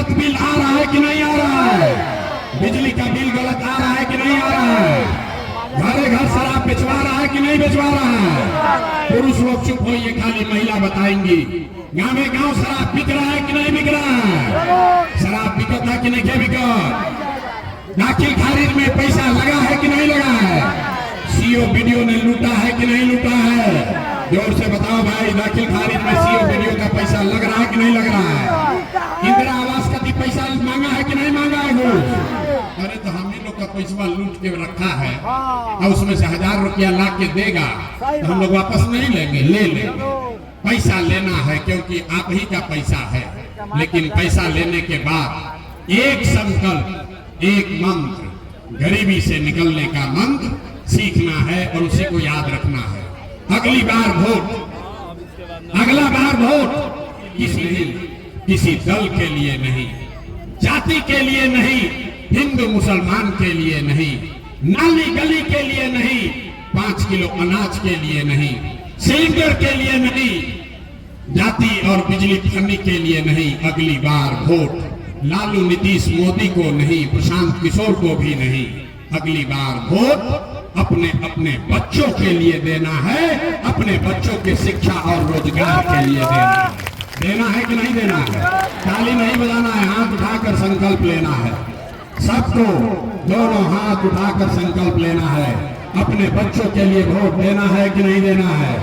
गलत बिल आ रहा है कि नहीं आ रहा है? बिजली का बिल गलत आ रहा है कि नहीं आ रहा है? घरे घर शराब बेचवा रहा है कि नहीं बेचवा रहा है? पुरुष लोग चुप होइए, खाली महिला बताएंगी। गाँव में गाँव शराब बिक रहा है कि नहीं बिक रहा है? शराब बिकत है कि नहीं क्या बिकत? दाखिल खारिज में पैसा लगा है कि नहीं लगा है? सीओ वीडियो ने लूटा है कि नहीं लूटा है? जोर से बताओ भाई, दाखिल खारिज में सीओ वीडियो का पैसा लग रहा है कि नहीं लग रहा है? इंदिरा आवास का भी पैसा मांगा है कि नहीं मांगा है? अरे तो हम ही लोग का पैसा लूट के रखा है और उसमें से 1000 रुपया ला के देगा तो हम लोग वापस नहीं लेंगे? ले लेंगे। पैसा लेना है क्योंकि आप ही का पैसा है, लेकिन पैसा लेने के बाद एक संकल्प, एक मंत्र, गरीबी से निकलने का मंत्र सीखना है और उसी को याद रखना है। अगली बार वोट, अगला बार वोट किसी दल के लिए नहीं, जाति के लिए नहीं, हिंदू मुसलमान के लिए नहीं, नाली गली के लिए नहीं, 5 किलो अनाज के लिए नहीं, सिलेंडर के लिए नहीं, जाति और बिजली फंडी के लिए नहीं। अगली बार वोट लालू नीतीश मोदी को नहीं, प्रशांत किशोर को भी नहीं। अगली बार वोट अपने अपने बच्चों के लिए देना है, अपने बच्चों की शिक्षा और रोजगार के लिए देना है कि नहीं देना है? ताली नहीं बजाना है, हाथ उठाकर संकल्प लेना है। सबको दोनों हाथ उठाकर संकल्प लेना है। अपने बच्चों के लिए वोट देना है कि नहीं देना है?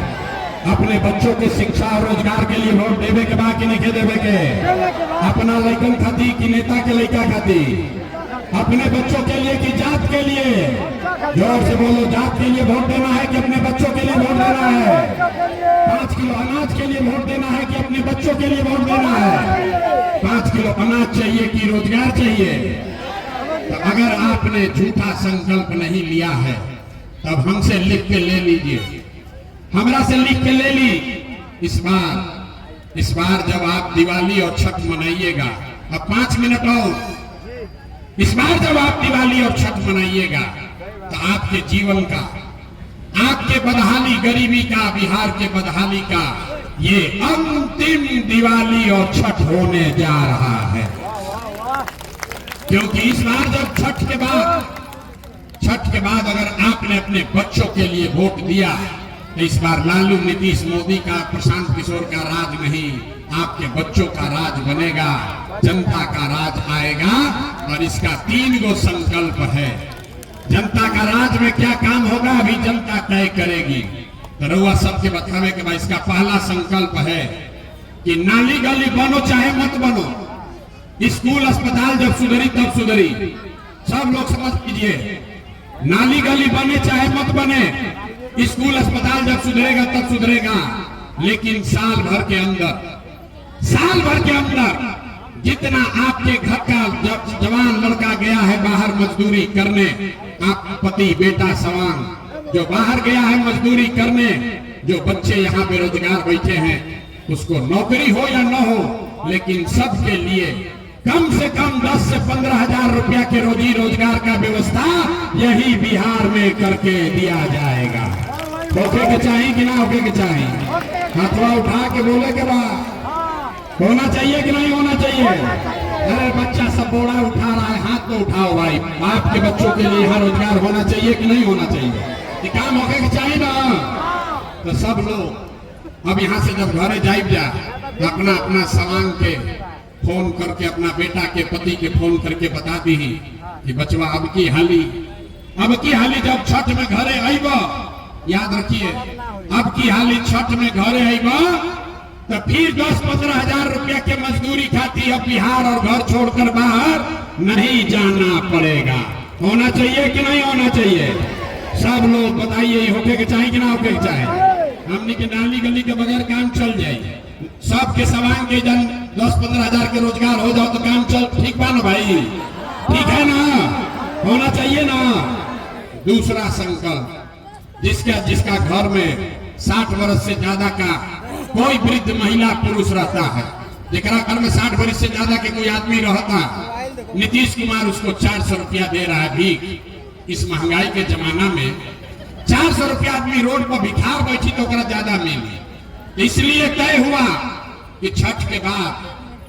अपने बच्चों की शिक्षा और रोजगार के लिए वोट देवे के बाद कि नहीं देवे के? अपना लड़कन खाती कि नेता के लड़का खाती? अपने बच्चों के लिए कि जात के लिए? जोर से बोलो, जात के लिए वोट देना है कि अपने बच्चों के लिए वोट देना है? 5 किलो अनाज के लिए वोट देना है कि अपने बच्चों के लिए वोट देना है? 5 किलो अनाज चाहिए कि रोजगार चाहिए? तो अगर आपने झूठा संकल्प नहीं लिया है तब हमसे लिख के ले लीजिए, हमरा से लिख के ले ली। इस बार जब आप दिवाली और छठ मनाइएगा, अब 5 मिनट और, इस बार जब आप दिवाली और छठ मनाइएगा तो आपके जीवन का, आपके बदहाली गरीबी का, बिहार के बदहाली का ये अंतिम दिवाली और छठ होने जा रहा है। क्योंकि इस बार जब छठ के बाद अगर आपने अपने बच्चों के लिए वोट दिया तो इस बार लालू नीतीश मोदी का, प्रशांत किशोर का राज नहीं, आपके बच्चों का राज बनेगा, जनता का राज आएगा। और इसका 3 गो संकल्प है। जनता का राज में क्या काम होगा अभी जनता तय करेगी। तो रउआ सबके बतावे के बाद इसका पहला संकल्प है कि नाली गली बनो चाहे मत बनो, स्कूल अस्पताल जब सुधरी तब सुधरी। सब लोग समझ लीजिए, नाली गली बने चाहे मत बने, स्कूल अस्पताल जब सुधरेगा तब सुधरेगा। लेकिन साल भर के अंदर जितना आपके घर का जवान लड़का गया है बाहर मजदूरी करने, आप पति बेटा सवान जो बाहर गया है मजदूरी करने, जो बच्चे यहाँ बेरोजगार बैठे हैं, उसको नौकरी हो या न हो, लेकिन सबके लिए कम से कम 10 से 15 हजार रुपया के रोजी रोजगार का व्यवस्था यही बिहार में करके दिया जाएगा। होके के चाहिए कि ना होके के चाहिए? हाथवा उठा के बोले के बाद होना चाहिए कि नहीं होना चाहिए? अरे बच्चा सब बोरा उठा रहा है, हाथ तो उठाओ भाई। आपके बच्चों के लिए यहाँ रोजगार होना चाहिए कि नहीं होना चाहिए? ये काम होके के चाहिए ना? तो सब लोग अब यहाँ से जब घरे जाइब जा, अपना अपना सामान के फोन करके, अपना बेटा के पति के फोन करके बता दी कि बचवा अब की हाली जब छठ में घरे आईबा, याद रखिए, अब की हाली छठ में घरे आईबा तो फिर 10-15 हजार रुपया के मजदूरी खाती अब बिहार और घर छोड़कर बाहर नहीं जाना पड़ेगा। होना चाहिए कि नहीं होना चाहिए? सब लोग बताइए, होके के चाहिए कि ना होके के चाहिए? हमने के नाली गली के बगैर काम चल जाए, सबके सवाल के जन 10-15 हजार के रोजगार हो जाओ तो काम चल, ठीक बा ना भाई? ठीक है ना? होना चाहिए ना? दूसरा संकल्प, जिसका घर में 60 वर्ष से ज्यादा का कोई वृद्ध महिला पुरुष रहता है, जेकरा घर में 60 वर्ष से ज्यादा के कोई आदमी रहता, नीतीश कुमार उसको 400 रुपया दे रहा है भीख। इस महंगाई के जमाना में 400 रुपया आदमी रोड पर भिखार बैठी तो ज्यादा मिली। इसलिए तय हुआ कि छठ के बाद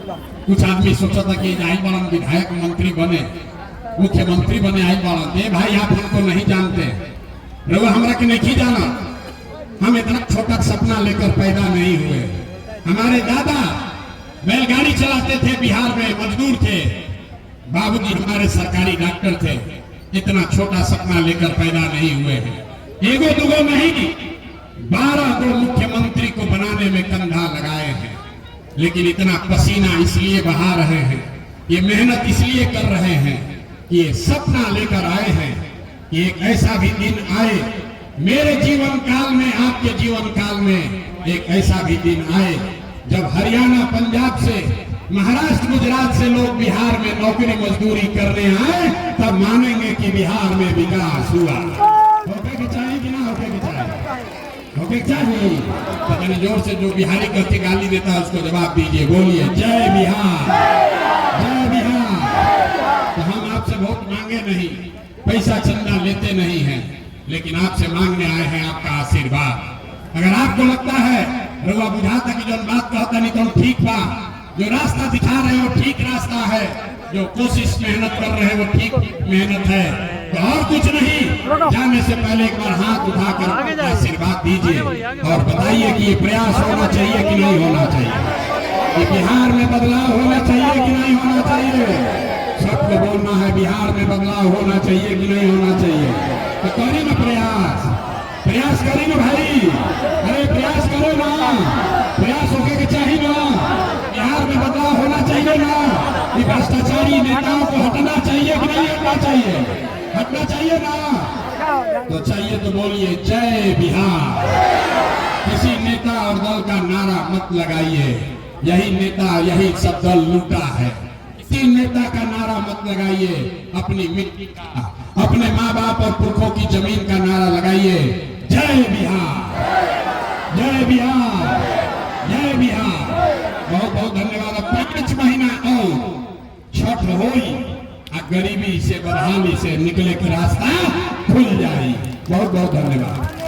कुछ आदमी सोचा था कि आई बड़ा विधायक मंत्री बने, मुख्यमंत्री बने, आई बड़ा भाई आप हमको नहीं जानते, रघु हमरा के नहीं जाना। हम इतना छोटा सपना लेकर पैदा नहीं हुए। हमारे दादा बैलगाड़ी चलाते थे, बिहार में मजदूर थे, बाबूजी हमारे सरकारी डॉक्टर थे। इतना छोटा सपना लेकर पैदा नहीं हुए हैं। एगो दुगो नहीं, 12 को मुख्यमंत्री को बनाने में कंधा लगाए हैं। लेकिन इतना पसीना इसलिए बहा रहे हैं, ये मेहनत इसलिए कर रहे हैं, ये सपना लेकर आए हैं कि एक ऐसा भी दिन आए मेरे जीवन काल में, आपके जीवन काल में एक ऐसा भी दिन आए जब हरियाणा, पंजाब से, महाराष्ट्र, गुजरात से लोग बिहार में नौकरी मजदूरी करने आए, तब मानेंगे कि बिहार में विकास हुआ। होके के चाहिए कि ना होके के चाहिए? होके चाहिए। पता जोर से जो बिहारी कहते गाली देता है उसको जवाब दीजिए, बोलिए जय बिहार, जय बिहार। तो हम आपसे वोट मांगे नहीं, पैसा चंदा लेते नहीं हैं, लेकिन आपसे मांगने आए हैं आपका आशीर्वाद। अगर आपको लगता है रउआ बुझाता कि जो बात कहता नहीं तो ठीक बा, जो रास्ता दिखा रहे हो ठीक रास्ता है, जो कोशिश मेहनत कर रहे हो ठीक मेहनत है, तो और कुछ नहीं, जाने से पहले एक बार हाथ उठाकर आशीर्वाद दीजिए और बताइए कि ये प्रयास होना चाहिए कि नहीं होना चाहिए, कि बिहार में बदलाव होना चाहिए कि नहीं होना चाहिए। सबको बोलना है बिहार में बदलाव होना चाहिए कि नहीं होना चाहिए। तो करें ना प्रयास, प्रयास करें ना भाई, अरे प्रयास करो ना, प्रयास होके के चाहिए ना, बिहार में बदलाव होना चाहिए ना, ये भ्रष्टाचारी नेताओं को हटना चाहिए कि नहीं हटना चाहिए? हटना चाहिए ना, तो चाहिए तो बोलिए जय बिहार। किसी नेता और दल का नारा मत लगाइए, यही नेता यही सब दल लूटा है। किसी नेता का नारा मत लगाइए, अपनी मिट्टी का, अपने माँ बाप और पुरखों की जमीन का नारा लगाइए, जय बिहार, जय बिहार, जय बिहार। बहुत बहुत धन्यवाद। 5 महीना और छठ होई, गरीबी से, बदहाली से निकले के रास्ता खुल जाए। बहुत बहुत धन्यवाद।